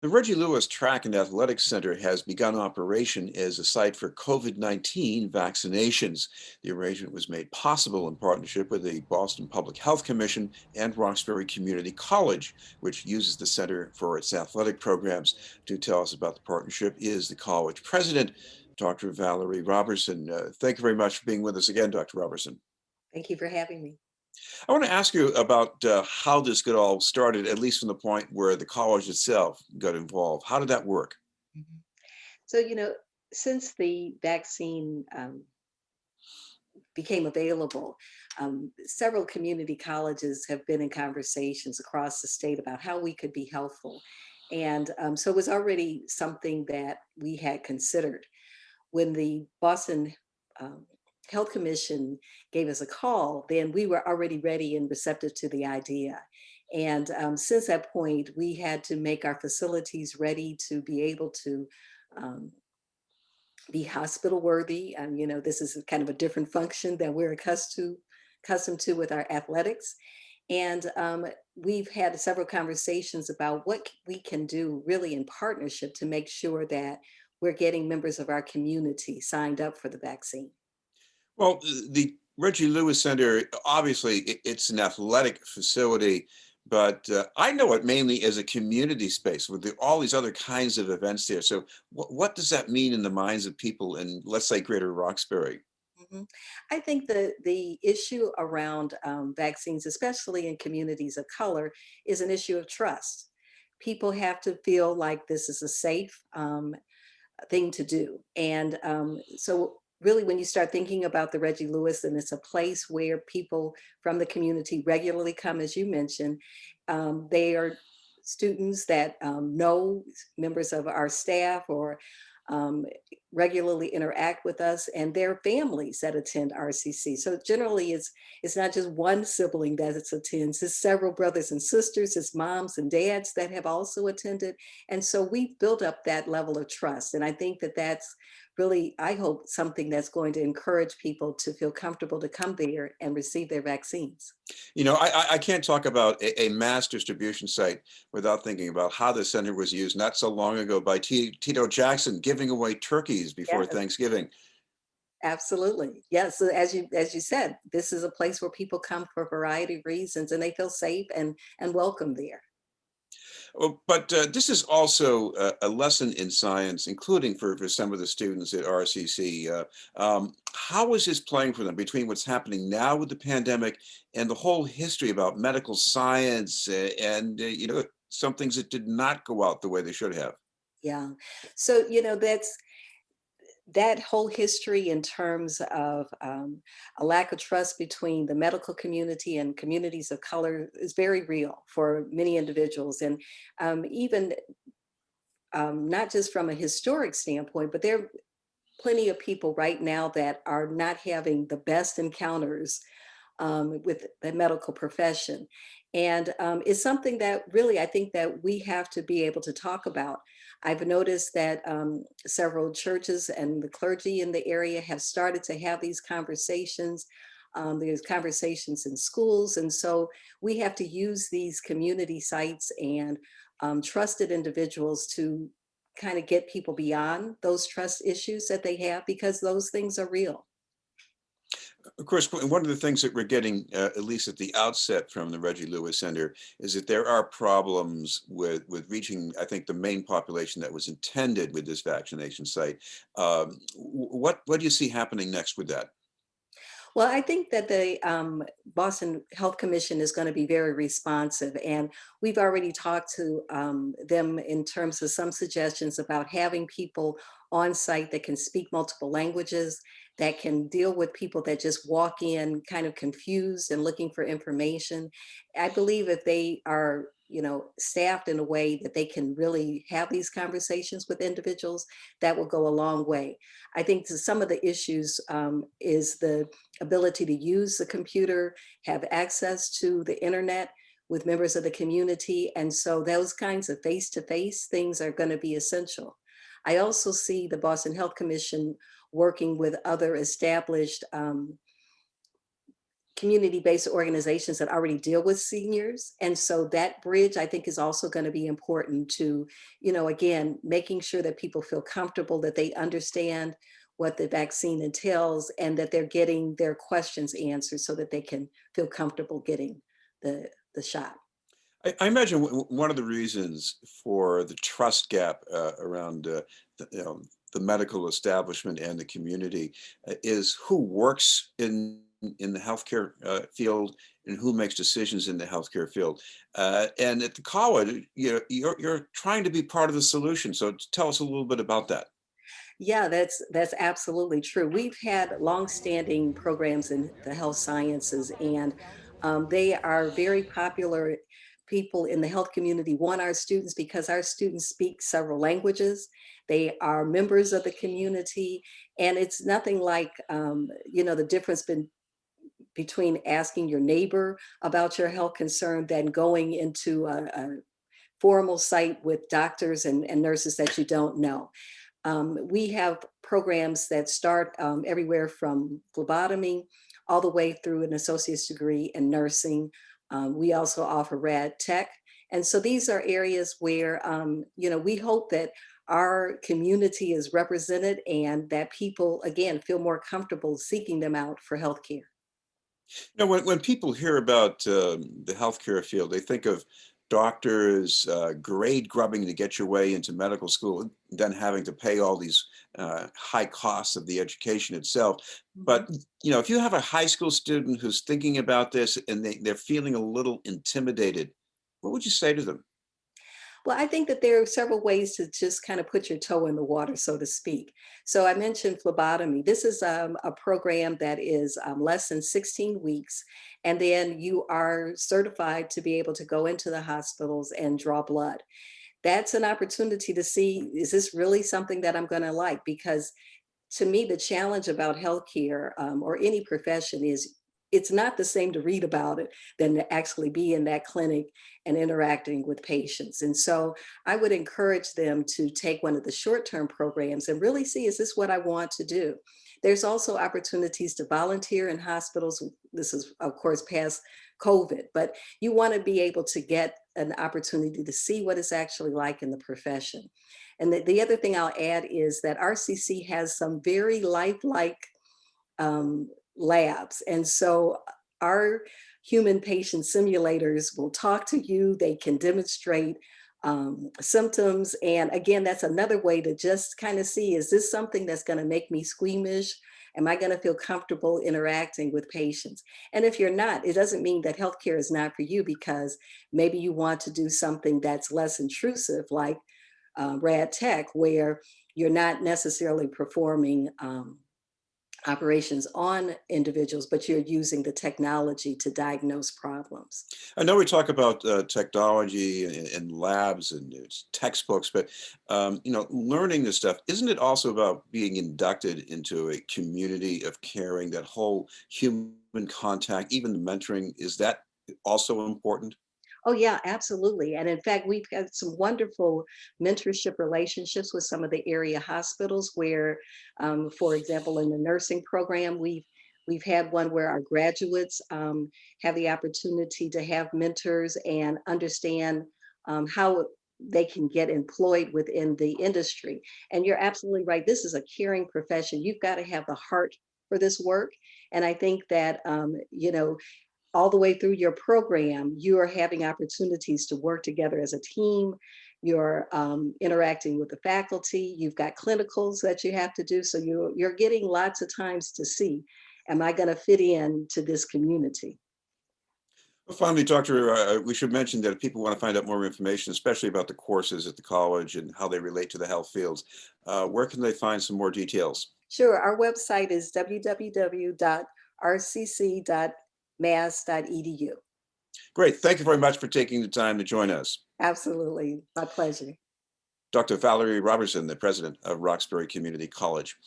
The Reggie Lewis Track and Athletics Center has begun operation as a site for COVID-19 vaccinations. The arrangement was made possible in partnership with the Boston Public Health Commission and Roxbury Community College, which uses the center for its athletic programs. To tell us about the partnership is the college president, Dr. Valerie Roberson. Thank you very much for being with us again, Dr. Roberson. Thank you for having me. I want to ask you about how this got all started, at least from the point where the college itself got involved. How did that work? Mhm. So, since the vaccine became available, several community colleges have been in conversations across the state about how we could be helpful. And so it was already something that we had considered. When the Boston um, Health Commission gave us a call, then we were already ready and receptive to the idea. And since that point, we had to make our facilities ready to be able to um, be hospital worthy. This is kind of a different function that we're accustomed to with our athletics. And we've had several conversations about what we can do really in partnership to make sure that we're getting members of our community signed up for the vaccine. Well, the Reggie Lewis Center, obviously, it's an athletic facility, but I know it mainly as a community space with all these other kinds of events there. So, what does that mean in the minds of people in, let's say, Greater Roxbury? Mhm. I think the issue around vaccines, especially in communities of color, is an issue of trust. People have to feel like this is a safe thing to do. And so, really, when you start thinking about the Reggie Lewis, and it's a place where people from the community regularly come, as you mentioned, they are students that know members of our staff or um, regularly interact with us, and their families that attend RCC. So generally, it's not just one sibling that it attends; it's several brothers and sisters, it's moms and dads that have also attended, and so we've built up that level of trust. And I think that that's really, I hope, something that's going to encourage people to feel comfortable to come there and receive their vaccines. I can't talk about a mass distribution site without thinking about how the center was used not so long ago by Tito Jackson giving away turkeys before Yes, Thanksgiving. absolutely. Yes. So as you said, this is a place where people come for a variety of reasons, and they feel safe and welcome there. Well, but this is also a lesson in science, including for some of the students at RCC. How is this playing for them between what's happening now with the pandemic and the whole history about medical science and some things that did not go out the way they should have? Yeah. So, that's that whole history in terms of a lack of trust between the medical community and communities of color is very real for many individuals. And even not just from a historic standpoint, but there are plenty of people right now that are not having the best encounters with the medical profession. And it's something that really I think that we have to be able to talk about. I've noticed that several churches and the clergy in the area have started to have these conversations. There's conversations in schools. And so we have to use these community sites and trusted individuals to kind of get people beyond those trust issues that they have, because those things are real. Of course, one of the things that we're getting, at least at the outset from the Reggie Lewis Center, is that there are problems with reaching, I think, the main population that was intended with this vaccination site. What do you see happening next with that? Well, I think that the Boston Health Commission is going to be very responsive, and we've already talked to them in terms of some suggestions about having people on site that can speak multiple languages, that can deal with people that just walk in kind of confused and looking for information. I believe if they are, staffed in a way that they can really have these conversations with individuals, that will go a long way. I think some of the issues is the ability to use the computer, have access to the internet with members of the community. And so those kinds of face-to-face things are going to be essential. I also see the Boston Health Commission working with other established community-based organizations that already deal with seniors. And so that bridge, I think, is also going to be important to, again, making sure that people feel comfortable, that they understand what the vaccine entails, and that they're getting their questions answered so that they can feel comfortable getting the shot. I imagine one of the reasons for the trust gap around the, the medical establishment and the community is who works in the healthcare field and who makes decisions in the healthcare field. And at the college, you're trying to be part of the solution. So tell us a little bit about that. Yeah, that's absolutely true. We've had longstanding programs in the health sciences, and they are very popular. People in the health community want our students because our students speak several languages. They are members of the community, and it's nothing like the difference between asking your neighbor about your health concern than going into a formal site with doctors and nurses that you don't know. We have programs that start everywhere from phlebotomy all the way through an associate's degree in nursing. We also offer rad tech. And so these are areas where, we hope that our community is represented and that people, again, feel more comfortable seeking them out for healthcare. When people hear about the healthcare field, they think of doctors grade grubbing to get your way into medical school, and then having to pay all these high costs of the education itself. Mhm. But if you have a high school student who's thinking about this and they're feeling a little intimidated, what would you say to them? Well, I think that there are several ways to just kind of put your toe in the water, so to speak. So I mentioned phlebotomy. This is a program that is less than 16 weeks, and then you are certified to be able to go into the hospitals and draw blood. That's an opportunity to see, is this really something that I'm going to like? Because to me, the challenge about healthcare or any profession is it's not the same to read about it than to actually be in that clinic and interacting with patients. And so I would encourage them to take one of the short-term programs and really see, is this what I want to do? There's also opportunities to volunteer in hospitals. This is, of course, past COVID, but you want to be able to get an opportunity to see what it's actually like in the profession. And the other thing I'll add is that RCC has some very lifelike labs. And so our human patient simulators will talk to you, they can demonstrate symptoms. And again, that's another way to just kind of see, is this something that's going to make me squeamish? Am I going to feel comfortable interacting with patients? And if you're not, it doesn't mean that healthcare is not for you, because maybe you want to do something that's less intrusive, like rad tech, where you're not necessarily performing operations on individuals, but you're using the technology to diagnose problems. I know we talk about technology and labs and it's textbooks, but learning this stuff, isn't it also about being inducted into a community of caring? That whole human contact, even the mentoring, is that also important? Oh, yeah, absolutely. And in fact, we've had some wonderful mentorship relationships with some of the area hospitals where, for example, in the nursing program, we've had one where our graduates have the opportunity to have mentors and understand how they can get employed within the industry. And you're absolutely right. This is a caring profession. You've got to have the heart for this work. And I think that, all the way through your program, you are having opportunities to work together as a team. You're interacting with the faculty. You've got clinicals that you have to do. So you're getting lots of times to see, am I going to fit in to this community? Well, finally, Doctor, we should mention that if people want to find out more information, especially about the courses at the college and how they relate to the health fields, where can they find some more details? Sure. Our website is www.rcc.mass.edu. Great. Thank you very much for taking the time to join us. Absolutely. My pleasure. Dr. Valerie Roberson, the president of Roxbury Community College.